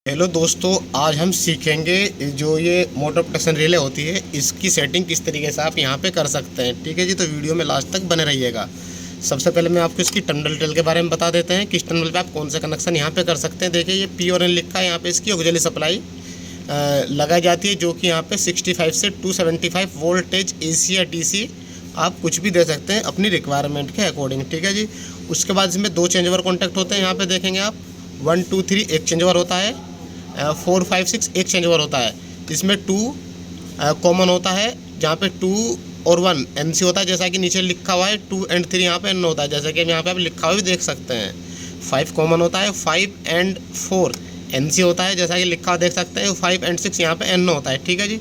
Hello दोस्तों, आज हम सीखेंगे जो ये मोटर प्रोटेक्शन रिले होती है इसकी सेटिंग किस तरीके से आप यहाँ पे कर सकते हैं। ठीक है जी, तो वीडियो में लास्ट तक बने रहिएगा। सबसे पहले मैं आपको इसकी टर्मिनल डिटेल के बारे में बता देते हैं, किस टर्मिनल पे आप कौन सा कनेक्शन यहाँ पे कर सकते हैं। देखिए ये पी और एन लिखा है, यहाँ पे इसकी ऑक्सिलरी सप्लाई लगाई जाती है, जो कि यहाँ पे 65 से 275 वोल्टेज AC या DC आप कुछ भी दे सकते हैं अपनी रिक्वायरमेंट के अकॉर्डिंग। ठीक है जी, उसके बाद इसमें 2 चेंज ओवर कॉन्टैक्ट होते हैं। यहाँ पे देखेंगे आप 1 2 3 एक चेंज ओवर होता है, 4 5 6 एक चेंज ओवर होता है। इसमें 2 कॉमन होता है, जहाँ पे 2 और 1 NC होता है, जैसा कि नीचे लिखा हुआ है। 2 और 3 यहाँ पे N होता है, जैसा कि यहाँ पे आप लिखा हुआ भी देख सकते हैं। 5 कॉमन होता है, 5 और 4 NC होता है, जैसा कि लिखा हुआ देख सकते हैं। 5 और 6 यहाँ पे N होता है। ठीक है जी,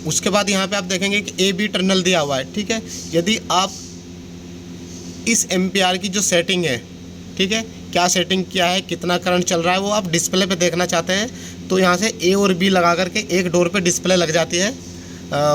उसके बाद यहाँ पे आप देखेंगे कि AB टर्मिनल दिया हुआ है। ठीक है, यदि आप इस एम्पियर की जो सेटिंग है, ठीक है, क्या सेटिंग किया है, कितना करंट चल रहा है, वो आप डिस्प्ले पे देखना चाहते हैं तो यहाँ से A और B लगा करके एक डोर पे डिस्प्ले लग जाती है।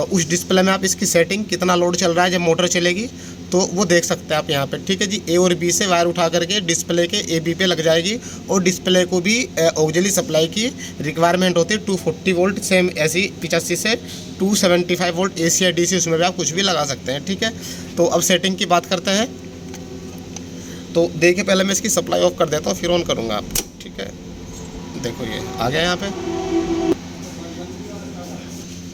उस डिस्प्ले में आप इसकी सेटिंग कितना लोड चल रहा है जब मोटर चलेगी तो वो देख सकते हैं आप यहाँ पे। ठीक है जी, A और B से वायर उठा करके डिस्प्ले के AB पे लग जाएगी, और डिस्प्ले को भी ऑक्सिलरी सप्लाई की रिक्वायरमेंट होती है 240 वोल्ट, सेम ऐसी 85 से 275 वोल्ट AC या DC, उसमें भी आप कुछ भी लगा सकते हैं। ठीक है, तो अब सेटिंग की बात करते हैं। तो देखिए, पहले मैं इसकी सप्लाई ऑफ कर देता हूँ, फिर ऑन करूँगा आप। ठीक है, देखो ये आ गया यहाँ पे।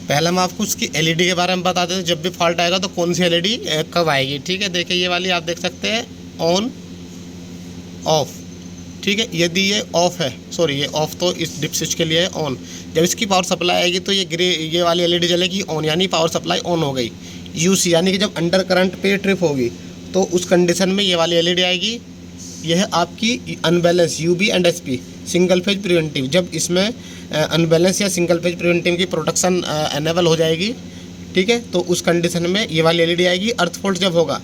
पहले मैं आपको उसकी LED के बारे में बता देते हैं, जब भी फॉल्ट आएगा तो कौन सी LED कब आएगी। ठीक है, देखिए ये वाली आप देख सकते हैं ऑन ऑफ। ठीक है, यदि ये ऑफ है, सॉरी ये ऑफ तो इस डिप स्विच के लिए है ऑन। जब इसकी पावर सप्लाई आएगी तो ये वाली LED जलेगी ऑन, यानी पावर सप्लाई ऑन हो गई। UC यानी कि जब अंडर करंट पे ट्रिप होगी तो उस कंडीशन में ये वाली LED आएगी। यह आपकी unbalance UB and SP single phase preventive, जब इसमें अनबैलेंस या सिंगल फेज प्रिवेंटिव की प्रोटेक्शन एनेबल हो जाएगी। ठीक है, तो उस कंडीशन में ये वाली LED आएगी। अर्थ फॉल्ट जब होगा,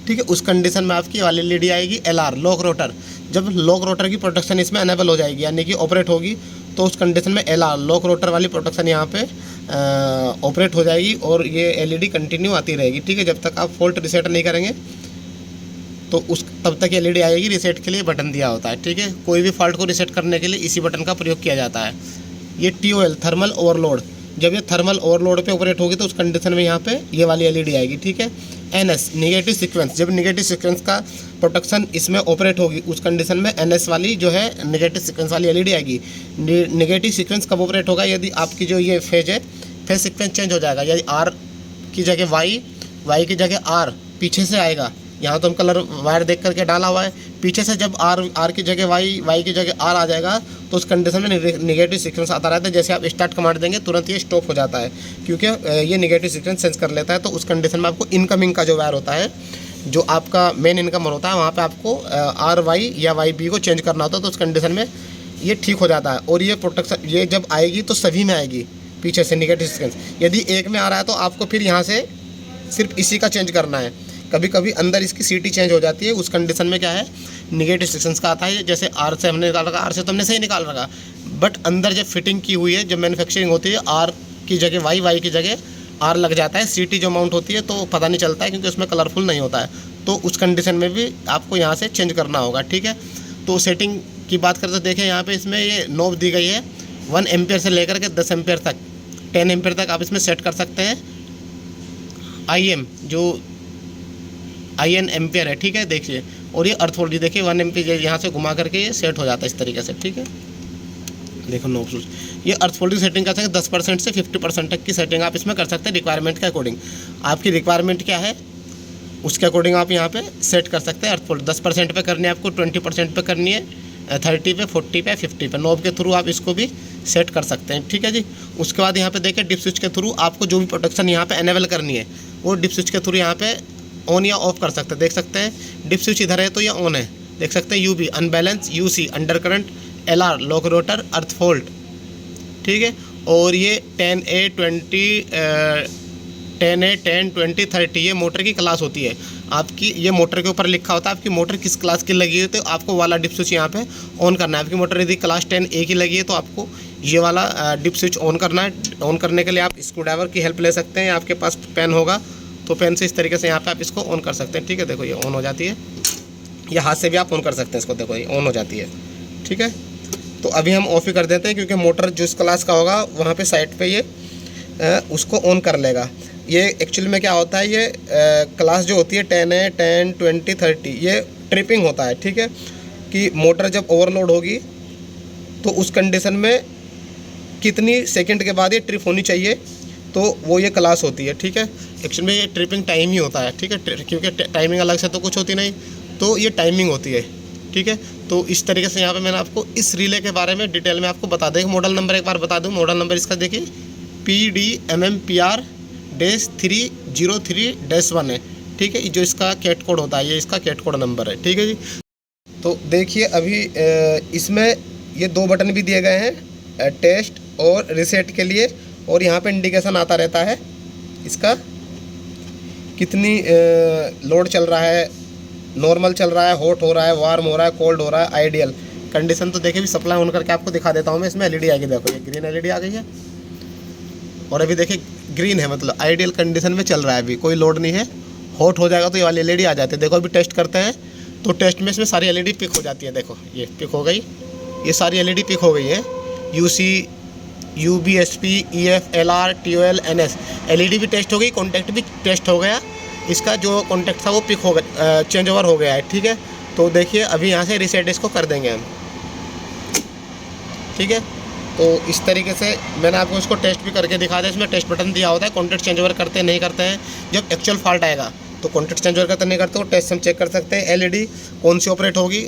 ठीक है, उस कंडीशन में आपकी ये वाली LED आएगी। LR लॉक रोटर, जब लॉक रोटर की प्रोटेक्शन इसमें एनेबल हो जाएगी यानी कि ऑपरेट होगी, तो उस कंडीशन में LR लॉक रोटर वाली प्रोटेक्शन यहाँ पे ऑपरेट हो जाएगी और ये LED कंटिन्यू आती रहेगी। ठीक है, जब तक आप फॉल्ट रिसेट नहीं करेंगे तो उस तब तक LED आएगी। रिसेट के लिए बटन दिया होता है। ठीक है, कोई भी फॉल्ट को रिसेट करने के लिए इसी बटन का प्रयोग किया जाता है। ये TOL थर्मल ओवरलोड, जब ये थर्मल ओवरलोड पे ऑपरेट होगी तो उस कंडीशन में यहाँ पे ये वाली LED आएगी। ठीक है, NS निगेटिव सीक्वेंस, जब निगेटिव सीक्वेंस का प्रोटेक्शन इसमें ऑपरेट होगी उस कंडीशन में NS वाली जो है निगेटिव सीक्वेंस वाली LED आएगी। निगेटिव सीक्वेंस कब ऑपरेट होगा, यदि आपकी जो ये फेज है, फेज सीक्वेंस चेंज हो जाएगा। यदि R की जगह Y की जगह R पीछे से आएगा। यहाँ तो हम कलर वायर देख करके डाला हुआ है, पीछे से जब R की जगह Y की जगह R आ जाएगा तो उस कंडीशन में निगेटिव सीक्वेंस आता रहता है। जैसे आप स्टार्ट कमांड देंगे तुरंत ये स्टॉप हो जाता है, क्योंकि ये निगेटिव सीक्वेंस सेंस कर लेता है। तो उस कंडीशन में आपको इनकमिंग का जो वायर होता है, जो आपका मेन इनकमर होता है, वहाँ पर आपको RY या YB को चेंज करना होता है। तो उस कंडीशन में ये ठीक हो जाता है। और ये प्रोटेक्शन ये जब आएगी तो सभी में आएगी पीछे से निगेटिव सीक्वेंस। यदि एक में आ रहा है तो आपको फिर यहाँ से सिर्फ इसी का चेंज करना है। कभी कभी अंदर इसकी CT चेंज हो जाती है, उस कंडीशन में क्या है, निगेटिव सेक्शंस का आता है। जैसे R से हमने निकाल रखा, R से तो हमने सही निकाल रखा, बट अंदर जब फिटिंग की हुई है, जब मैन्युफैक्चरिंग होती है, R की जगह Y की जगह R लग जाता है। CT जो माउंट होती है तो पता नहीं चलता है, क्योंकि उसमें कलरफुल नहीं होता है। तो उस कंडीशन में भी आपको यहाँ से चेंज करना होगा। ठीक है, तो सेटिंग की बात करते देखें, यहाँ पर इसमें ये नॉब दी गई है 1 एम्पियर से लेकर के 10 एम्पियर तक, 10 एम्पियर तक आप इसमें सेट कर सकते हैं। IM जो IN एम्पियर है। ठीक है, देखिए, और ये अर्थ वोल्टेज देखिए 1 एम्पियर, यहाँ से घुमा करके ये सेट हो जाता है इस तरीके से। ठीक है, देखो नॉब स्विच, ये अर्थ वोल्टेज सेटिंग कर सकते हैं। 10% से 50% तक की सेटिंग आप इसमें कर सकते हैं रिक्वायरमेंट के अकॉर्डिंग। आपकी रिक्वायरमेंट क्या है उसके अकॉर्डिंग आप यहाँ पे सेट कर सकते हैं। अर्थ वोल्टेज 10% पे करनी है आपको, 20% पे करनी है, 30 पे, 40 पे, 50 पे। नॉब के थ्रू आप इसको भी सेट कर सकते हैं। ठीक है जी, उसके बाद यहाँ पे देखिए डिप स्विच के थ्रू आपको जो भी प्रोटेक्शन यहाँ पे एनेबल करनी है वो डिप स्विच के थ्रू यहाँ पे ऑन या ऑफ कर सकते हैं। देख सकते हैं डिप स्विच इधर है तो ये ऑन है, देख सकते हैं। UB unbalance, UC under current, LR lock rotor, अर्थ फॉल्ट। ठीक है, और ये 10A 10 20 30 ये मोटर की क्लास होती है आपकी। ये मोटर के ऊपर लिखा होता है आपकी मोटर किस क्लास की लगी है, तो आपको वाला डिप स्विच यहाँ पे ऑन करना है। आपकी मोटर यदि क्लास 10A की लगी है तो आपको ये वाला डिप स्विच ऑन करना है। ऑन करने के लिए आप स्क्रू ड्राइवर की हेल्प ले सकते हैं, आपके पास पेन होगा तो पेन से इस तरीके से यहाँ पे आप इसको ऑन कर सकते हैं। ठीक है, देखो ये ऑन हो जाती है। या हाथ से भी आप ऑन कर सकते हैं इसको, देखो ये ऑन हो जाती है। ठीक है, तो अभी हम ऑफ ही कर देते हैं, क्योंकि मोटर जिस क्लास का होगा वहाँ पे साइड पे ये उसको ऑन कर लेगा। ये एक्चुअली में क्या होता है, ये क्लास जो होती है 10 है, 10, 20, 30, ये ट्रिपिंग होता है, ठीक है, कि मोटर जब ओवरलोड होगी तो उस कंडीशन में कितनी सेकंड के बाद ये ट्रिप होनी चाहिए, तो वो ये क्लास होती है, ठीक है। एक्चुअली में ये ट्रिपिंग टाइम ही होता है, ठीक है, क्योंकि टाइमिंग अलग से तो कुछ होती नहीं, तो ये टाइमिंग होती है, ठीक है। तो इस तरीके से यहाँ पे मैंने आपको इस रिले के बारे में डिटेल में आपको बता दें। मॉडल नंबर एक बार बता दूँ, मॉडल नंबर इसका देखिए PDMMPR-303-1 है, ठीक है। जो इसका कैट कोड होता है, ये इसका कैट कोड नंबर है, ठीक है जी। तो देखिए अभी इसमें ये 2 बटन भी दिए गए हैं, टेस्ट और रीसेट के लिए, और यहाँ पे इंडिकेशन आता रहता है इसका कितनी लोड चल रहा है, नॉर्मल चल रहा है, हॉट हो रहा है, वार्म हो रहा है, कोल्ड हो रहा है, आइडियल कंडीशन। तो देखिए भी सप्लाई ऑन करके आपको दिखा देता हूँ मैं। इसमें एलईडी आएगी, देखो ये ग्रीन एलईडी आ गई है, और अभी देखिए ग्रीन है, मतलब आइडियल कंडीशन में चल रहा है, अभी कोई लोड नहीं है। हॉट हो जाएगा तो ये वाली एलईडी आ जाती है। देखो अभी टेस्ट करते हैं, तो टेस्ट में इसमें सारी एलईडी पिक हो जाती है। देखो ये पिक हो गई, ये सारी एलईडी पिक हो गई है। UC, UBSP, EF, LR, TOL, NS LED भी टेस्ट हो गई, कॉन्टैक्ट भी टेस्ट हो गया। इसका जो कॉन्टैक्ट था वो पिक हो गया, चेंज ओवर हो गया है, ठीक है। तो देखिए अभी यहाँ से रीसेट इसको कर देंगे हम, ठीक है। तो इस तरीके से मैंने आपको इसको टेस्ट भी करके दिखा दिया। इसमें टेस्ट बटन दिया होता है, कॉन्टैक्ट चेंज ओवर करते नहीं करते हैं। जब एक्चुअल फॉल्ट आएगा तो कॉन्टैक्ट चेंज ओवर करते नहीं करते, वो टेस्ट हम चेक कर सकते हैं। एलईडी कौन सी ऑपरेट होगी,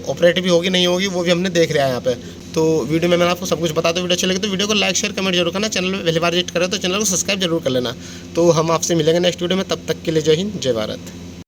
ऑपरेट भी होगी नहीं होगी, वो भी हमने देख लिया है यहाँ पे। तो वीडियो में मैंने आपको सब कुछ बता दूँ। वीडियो अच्छी लगी तो वीडियो को लाइक, शेयर, कमेंट जरूर करना। चैनल में पहली बार विजिट करें तो चैनल को सब्सक्राइब जरूर कर लेना। तो हम आपसे मिलेंगे नेक्स्ट वीडियो में, तब तक के लिए जय हिंद, जय भारत।